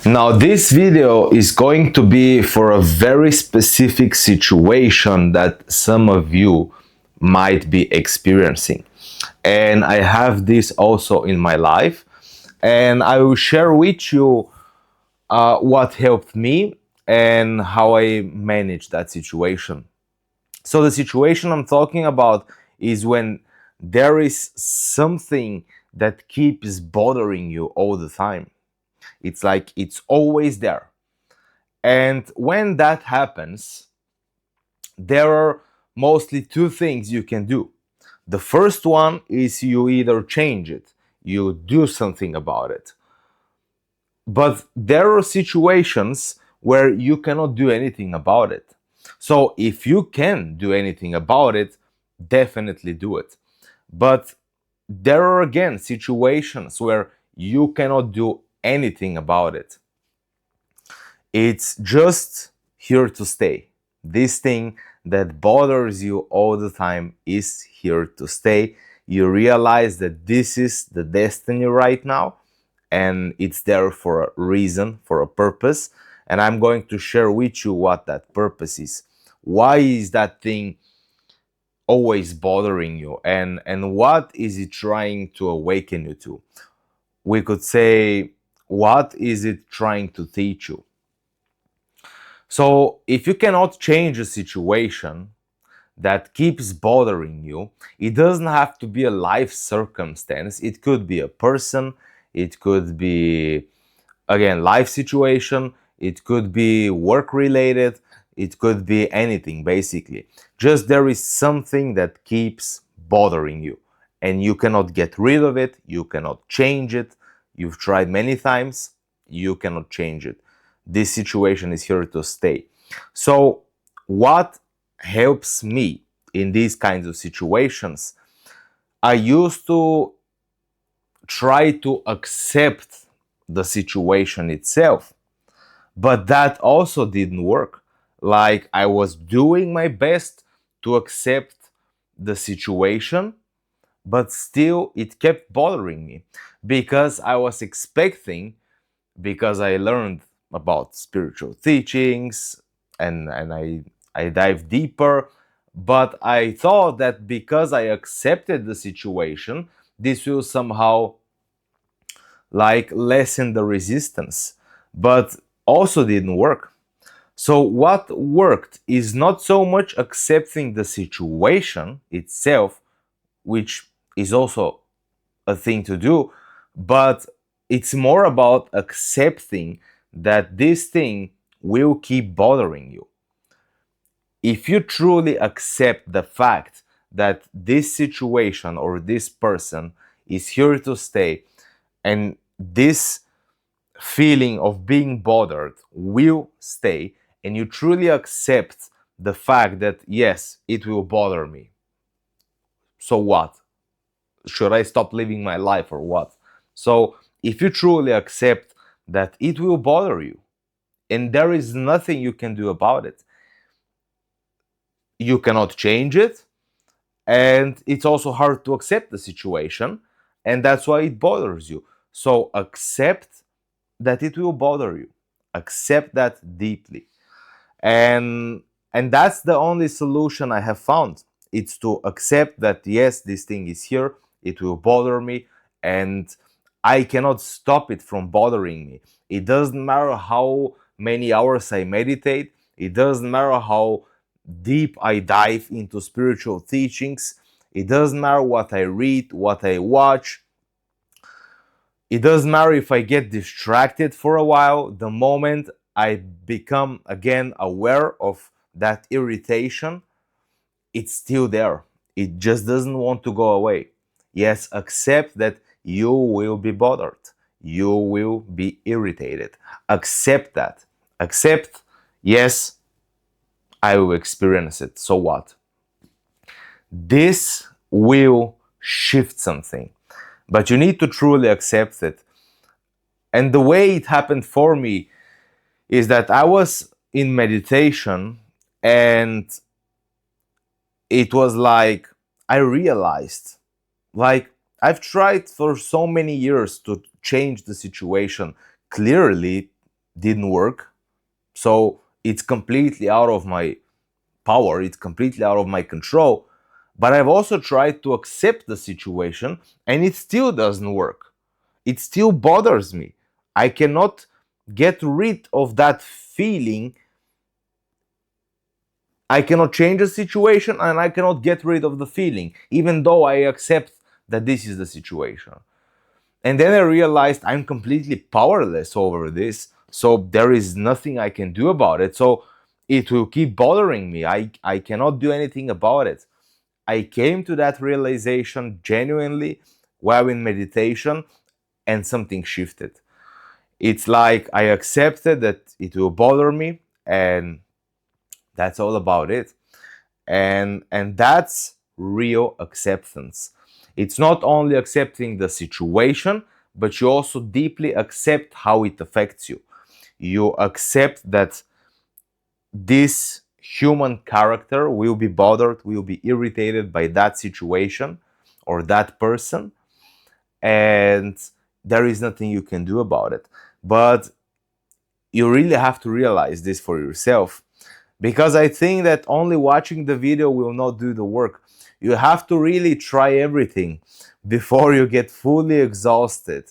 Now, this video is going to be for a very specific situation that some of you might be experiencing. And I have this also in my life. And I will share with you what helped me and how I managed that situation. So, the situation I'm talking about is when there is something that keeps bothering you all the time. It's like it's always there. And when that happens, there are mostly two things you can do. The first one is you either change it, you do something about it. But there are situations where you cannot do anything about it. So if you can do anything about it, definitely do it. But there are again situations where you cannot do anything about it. It's just here to stay. This thing that bothers you all the time is here to stay. You realize that this is the destiny right now, and it's there for a reason, for a purpose. And I'm going to share with you what that purpose is. Why is that thing always bothering you? And what is it trying to awaken you to? We could say, what is it trying to teach you? So, if you cannot change a situation that keeps bothering you, it doesn't have to be a life circumstance. It could be a person, it could be, again, life situation, it could be work related, it could be anything basically. Just there is something that keeps bothering you and you cannot get rid of it, you cannot change it. You've tried many times, you cannot change it. This situation is here to stay. So, what helps me in these kinds of situations? I used to try to accept the situation itself, but that also didn't work. Like, I was doing my best to accept the situation, but still it kept bothering me because I was expecting, because I learned about spiritual teachings and I dive deeper, but I thought that because I accepted the situation, this will somehow like lessen the resistance, but also didn't work. So what worked is not so much accepting the situation itself, which is also a thing to do, but it's more about accepting that this thing will keep bothering you. If you truly accept the fact that this situation or this person is here to stay, and this feeling of being bothered will stay, and you truly accept the fact that yes, it will bother me, so what? Should I stop living my life or what? So if you truly accept that it will bother you and there is nothing you can do about it, you cannot change it, and it's also hard to accept the situation, and that's why it bothers you. So accept that it will bother you. Accept that deeply. And that's the only solution I have found. It's to accept that yes, this thing is here, it will bother me, and I cannot stop it from bothering me. It doesn't matter how many hours I meditate, it doesn't matter how deep I dive into spiritual teachings, it doesn't matter what I read, what I watch. It doesn't matter if I get distracted for a while. The moment I become again aware of that irritation, it's still there. It just doesn't want to go away. Yes, accept that you will be bothered. You will be irritated. Accept that. Accept, yes, I will experience it. So what? This will shift something, but you need to truly accept it. And the way it happened for me is that I was in meditation, and it was like I realized, like, I've tried for so many years to change the situation. Clearly, didn't work. So it's completely out of my power, it's completely out of my control. But I've also tried to accept the situation, and it still doesn't work. It still bothers me. I cannot get rid of that feeling. I cannot change the situation, and I cannot get rid of the feeling, even though I accept that this is the situation. And then I realized I'm completely powerless over this. So there is nothing I can do about it. So it will keep bothering me. I cannot do anything about it. I came to that realization genuinely while in meditation, and something shifted. It's like I accepted that it will bother me, and that's all about it. And that's real acceptance. It's not only accepting the situation, but you also deeply accept how it affects you. You accept that this human character will be bothered, will be irritated by that situation or that person, and there is nothing you can do about it. But you really have to realize this for yourself, because I think that only watching the video will not do the work. You have to really try everything before you get fully exhausted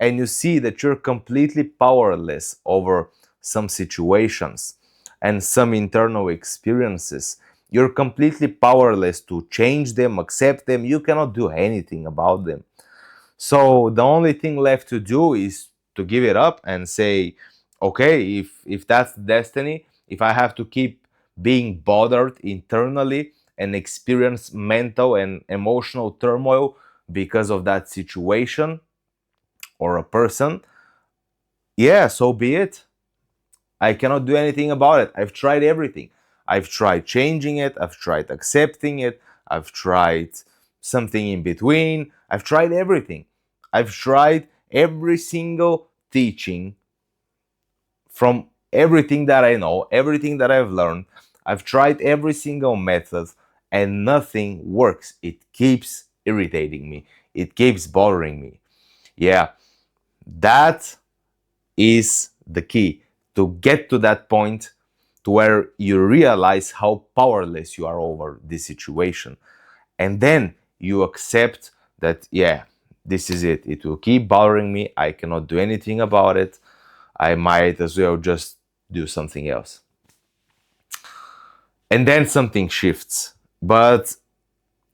and you see that you're completely powerless over some situations and some internal experiences. You're completely powerless to change them, accept them. You cannot do anything about them. So the only thing left to do is to give it up and say, okay, if that's destiny, if I have to keep being bothered internally and experience mental and emotional turmoil because of that situation or a person, yeah, so be it. I cannot do anything about it. I've tried everything. I've tried changing it, I've tried accepting it, I've tried something in between, I've tried everything. I've tried every single teaching from everything that I know, everything that I've learned. I've tried every single method, and nothing works. It keeps irritating me, it keeps bothering me. Yeah, that is the key, to get to that point to where you realize how powerless you are over this situation. And then you accept that, yeah, this is it. It will keep bothering me. I cannot do anything about it. I might as well just do something else. And then something shifts. But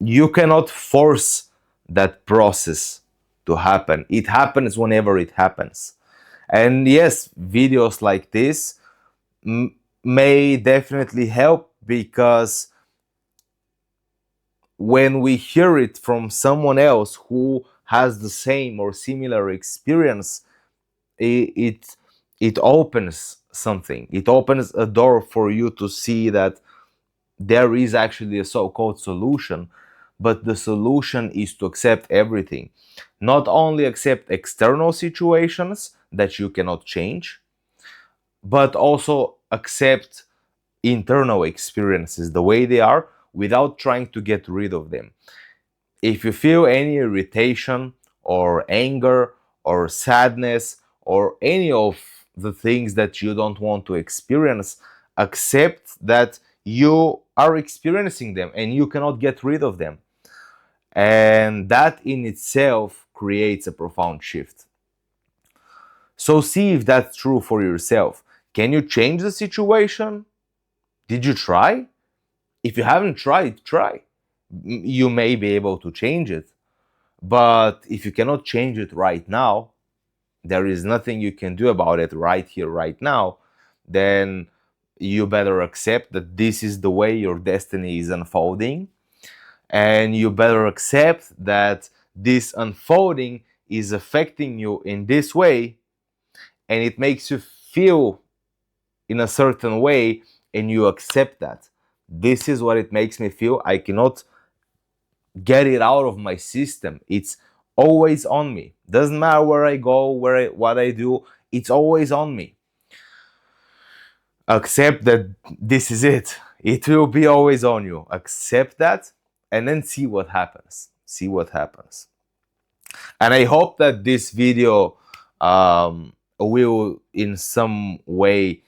you cannot force that process to happen. It happens whenever it happens. And yes, videos like this may definitely help, because when we hear it from someone else who has the same or similar experience, it it opens something. It opens a door for you to see that there is actually a so-called solution, but the solution is to accept everything. Not only accept external situations that you cannot change, but also accept internal experiences the way they are without trying to get rid of them. If you feel any irritation or anger or sadness or any of the things that you don't want to experience, accept that you are experiencing them and you cannot get rid of them. And that in itself creates a profound shift. So see if that's true for yourself. Can you change the situation? Did you try? If you haven't tried, try. You may be able to change it. But if you cannot change it right now, there is nothing you can do about it right here, right now, then you better accept that this is the way your destiny is unfolding. And you better accept that this unfolding is affecting you in this way, and it makes you feel in a certain way, and you accept that. This is what it makes me feel. I cannot get it out of my system. It's always on me. Doesn't matter where I go, what I do, it's always on me. Accept that this is it. It will be always on you. Accept that, and then see what happens. See what happens. And I hope that this video will in some way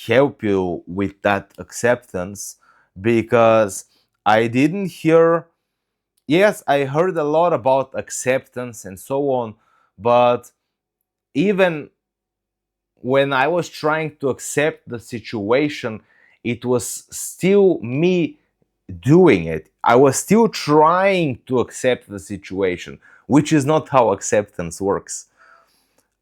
help you with that acceptance, because I didn't hear, yes, I heard a lot about acceptance and so on, but even when I was trying to accept the situation, it was still me doing it. I was still trying to accept the situation, which is not how acceptance works.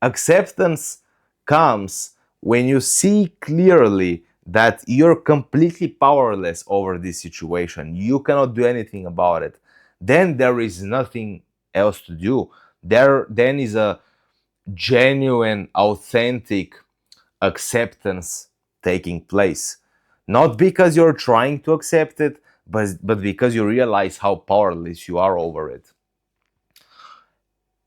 Acceptance comes when you see clearly that you're completely powerless over this situation. You cannot do anything about it. Then there is nothing else to do. There then is a genuine, authentic acceptance taking place. Not because you're trying to accept it, but because you realize how powerless you are over it.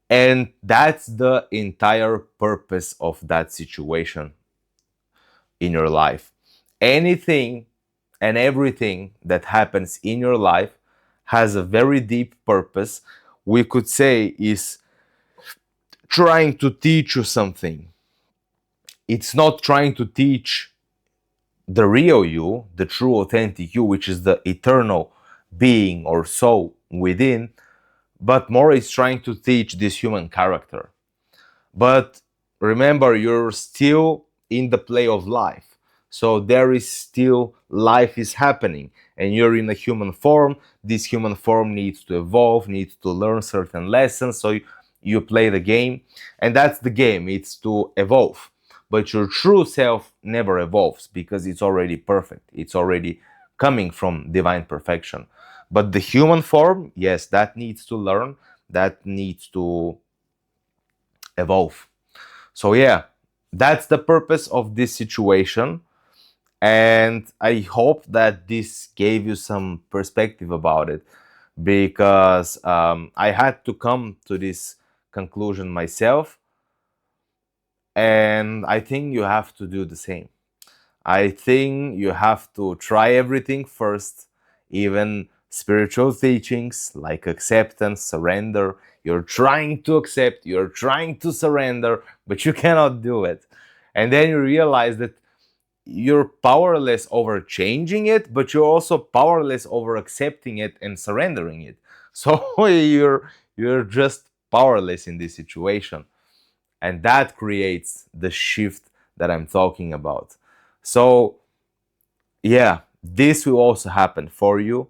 And that's the entire purpose of that situation in your life. Anything and everything that happens in your life has a very deep purpose. We could say is trying to teach you something. It's not trying to teach the real you, the true authentic you, which is the eternal being or soul within, but more is trying to teach this human character. But remember, you're still in the play of life. So there is still life is happening, and you're in a human form. This human form needs to evolve, needs to learn certain lessons. So you play the game, and that's the game. It's to evolve. But your true self never evolves because it's already perfect. It's already coming from divine perfection. But the human form, yes, that needs to learn, that needs to evolve. So yeah, that's the purpose of this situation. And I hope that this gave you some perspective about it, because I had to come to this conclusion myself. And I think you have to do the same. I think you have to try everything first, even spiritual teachings like acceptance, surrender. You're trying to accept, you're trying to surrender, but you cannot do it. And then you realize that you're powerless over changing it, but you're also powerless over accepting it and surrendering it. So you're just powerless in this situation. And that creates the shift that I'm talking about. So yeah, this will also happen for you,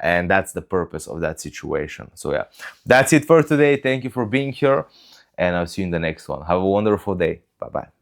and that's the purpose of that situation. So yeah, that's it for today. Thank you for being here, and I'll see you in the next one. Have a wonderful day. Bye bye.